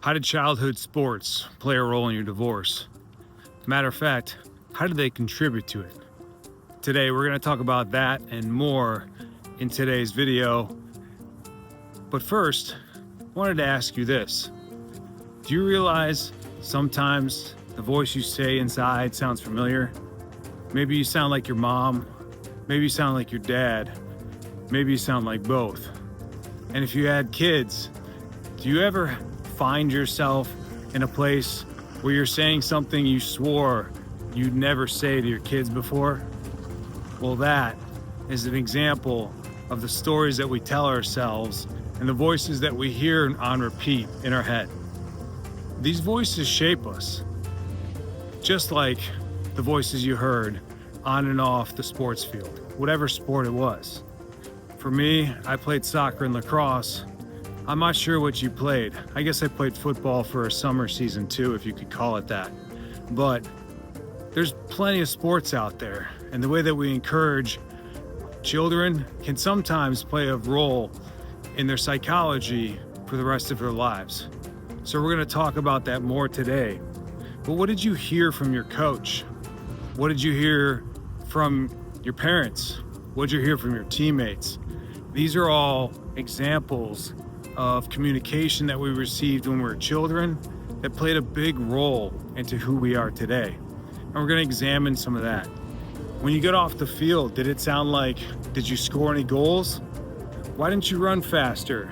How did childhood sports play a role in your divorce? Matter of fact, how did they contribute to it? Today, we're going to talk about that and more in today's video. But first, I wanted to ask you this. Do you realize sometimes the voice you say inside sounds familiar? Maybe you sound like your mom. Maybe you sound like your dad. Maybe you sound like both. And if you had kids, do you ever find yourself in a place where you're saying something you swore you'd never say to your kids before? Well, that is an example of the stories that we tell ourselves and the voices that we hear on repeat in our head. These voices shape us, just like the voices you heard on and off the sports field, whatever sport it was. For me, I played soccer and lacrosse. I'm not sure what you played. I guess I played football for a summer season too, if you could call it that. But there's plenty of sports out there, and the way that we encourage children can sometimes play a role in their psychology for the rest of their lives. So we're going to talk about that more today. But what did you hear from your coach? What did you hear from your parents? What did you hear from your teammates? These are all examples of communication that we received when we were children that played a big role into who we are today. And we're going to examine some of that. When you get off the field, did it sound like, did you score any goals? Why didn't you run faster?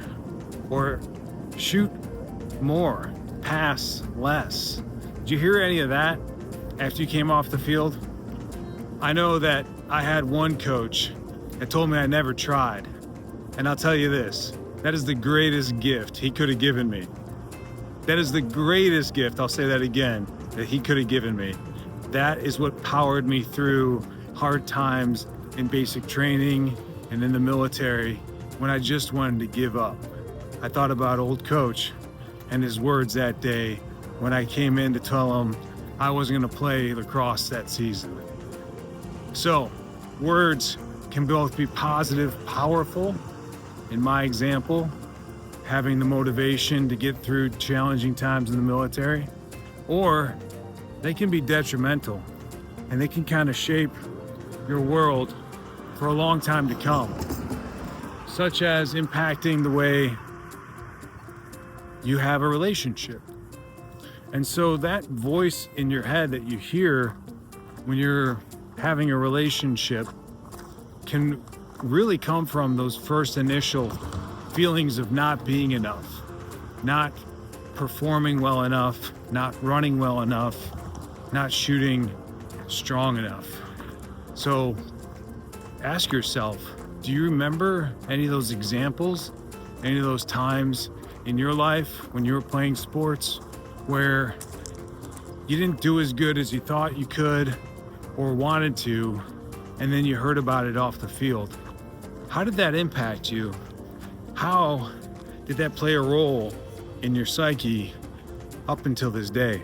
Or shoot more, pass less? Did you hear any of that after you came off the field? I know that I had one coach that told me I never tried. And I'll tell you this, that is the greatest gift he could have given me. That is the greatest gift, I'll say that again, that he could have given me. That is what powered me through hard times in basic training and in the military when I just wanted to give up. I thought about old coach and his words that day when I came in to tell him I wasn't going to play lacrosse that season. So, words can both be positive, powerful. In my example, having the motivation to get through challenging times in the military, or they can be detrimental and they can kind of shape your world for a long time to come, such as impacting the way you have a relationship. And so that voice in your head that you hear when you're having a relationship can really come from those first initial feelings of not being enough, not performing well enough, not running well enough, not shooting strong enough. So ask yourself, do you remember any of those examples, any of those times in your life when you were playing sports where you didn't do as good as you thought you could or wanted to, and then you heard about it off the field? How did that impact you? How did that play a role in your psyche up until this day?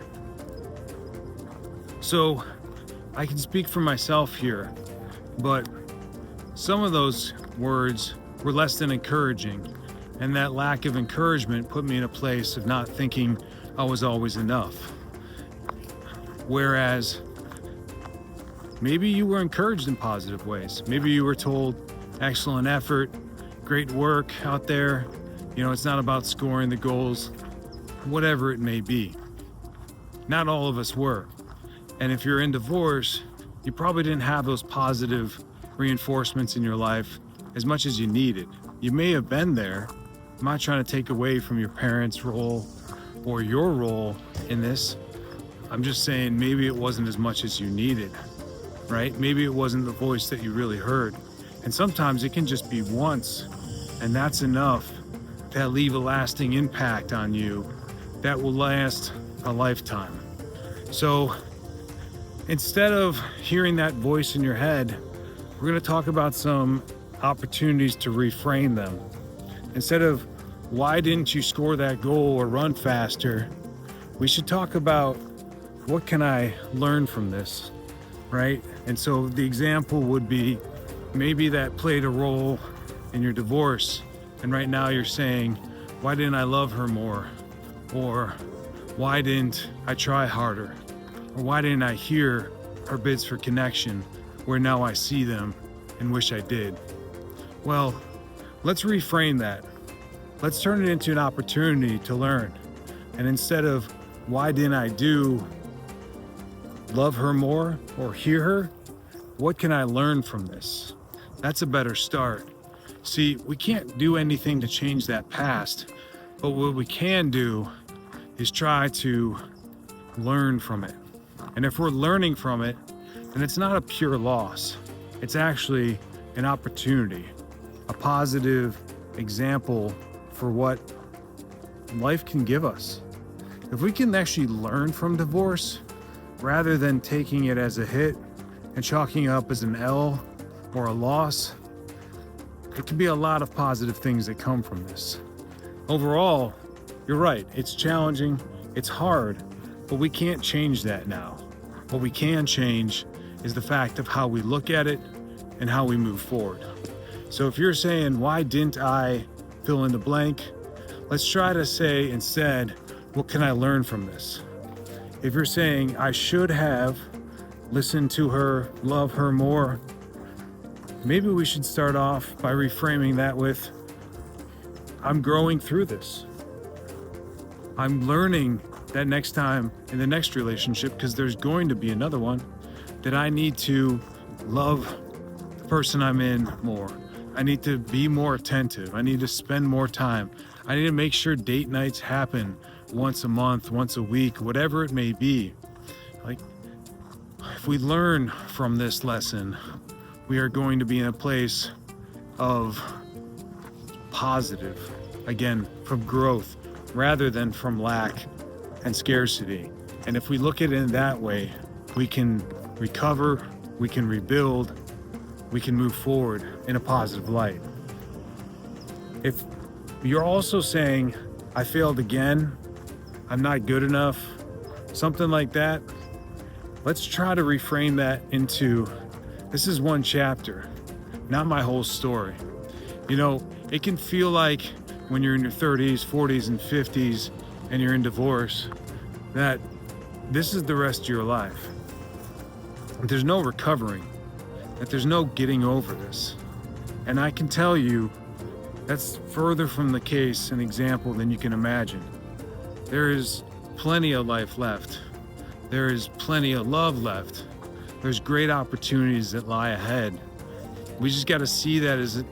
So I can speak for myself here, but some of those words were less than encouraging, and that lack of encouragement put me in a place of not thinking I was always enough. Whereas maybe you were encouraged in positive ways. Maybe you were told, excellent effort, great work out there. You know, it's not about scoring the goals, whatever it may be. Not all of us were. And if you're in divorce, you probably didn't have those positive reinforcements in your life as much as you needed. You may have been there. I'm not trying to take away from your parents' role or your role in this. I'm just saying maybe it wasn't as much as you needed, right? Maybe it wasn't the voice that you really heard. And sometimes it can just be once, and that's enough to leave a lasting impact on you that will last a lifetime. So instead of hearing that voice in your head, we're going to talk about some opportunities to reframe them. Instead of why didn't you score that goal or run faster, we should talk about what can I learn from this, right? And so the example would be maybe that played a role in your divorce, and right now you're saying, why didn't I love her more? Or why didn't I try harder? Or why didn't I hear her bids for connection where now I see them and wish I did? Well, let's reframe that. Let's turn it into an opportunity to learn. And instead of why didn't I love her more or hear her, what can I learn from this? That's a better start. See, we can't do anything to change that past, but what we can do is try to learn from it. And if we're learning from it, then it's not a pure loss. It's actually an opportunity, a positive example for what life can give us. If we can actually learn from divorce, rather than taking it as a hit and chalking it up as an L or a loss, it can be a lot of positive things that come from this. Overall, you're right, it's challenging, it's hard, but we can't change that now. What we can change is the fact of how we look at it and how we move forward. So if you're saying, why didn't I fill in the blank? Let's try to say instead, what can I learn from this? If you're saying, I should have listened to her, love her more, maybe we should start off by reframing that with, I'm growing through this. I'm learning that next time in the next relationship, because there's going to be another one, that I need to love the person I'm in more. I need to be more attentive. I need to spend more time. I need to make sure date nights happen once a month, once a week, whatever it may be. Like, if we learn from this lesson, we are going to be in a place of positive, again, from growth rather than from lack and scarcity. And if we look at it in that way, we can recover, we can rebuild, we can move forward in a positive light. If you're also saying, I failed again, I'm not good enough, something like that, let's try to reframe that into, this is one chapter, not my whole story. You know, it can feel like when you're in your 30s, 40s, and 50s, and you're in divorce, that this is the rest of your life. There's no recovering, that there's no getting over this. And I can tell you, that's further from the case and example than you can imagine. There is plenty of life left. There is plenty of love left. There's great opportunities that lie ahead. We just got to see that as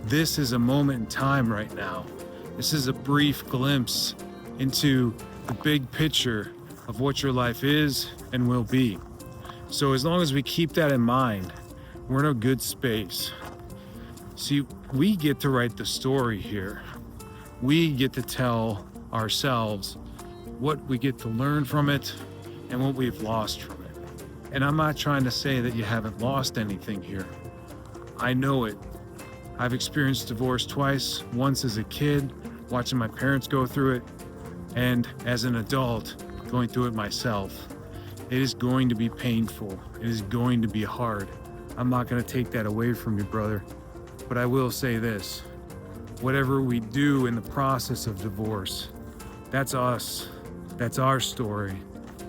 this is a moment in time right now. This is a brief glimpse into the big picture of what your life is and will be. So as long as we keep that in mind, we're in a good space. See, we get to write the story here. We get to tell ourselves what we get to learn from it and what we've lost from it. And I'm not trying to say that you haven't lost anything here. I know it. I've experienced divorce twice, once as a kid, watching my parents go through it, and as an adult, going through it myself. It is going to be painful. It is going to be hard. I'm not going to take that away from you, brother. But I will say this, whatever we do in the process of divorce, that's us. That's our story.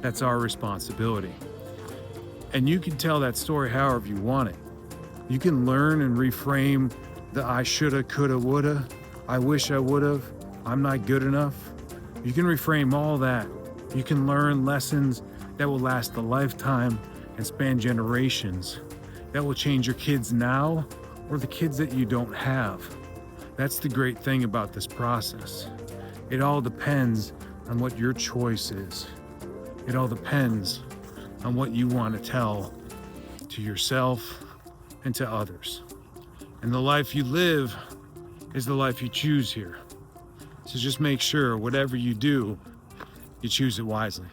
That's our responsibility. And you can tell that story however you want it. You can learn and reframe the I shoulda, coulda, woulda, I wish I would've, I'm not good enough. You can reframe all that. You can learn lessons that will last a lifetime and span generations, that will change your kids now or the kids that you don't have. That's the great thing about this process. It all depends on what your choice is. It all depends on what you want to tell to yourself and to others. And the life you live is the life you choose here. So just make sure whatever you do, you choose it wisely.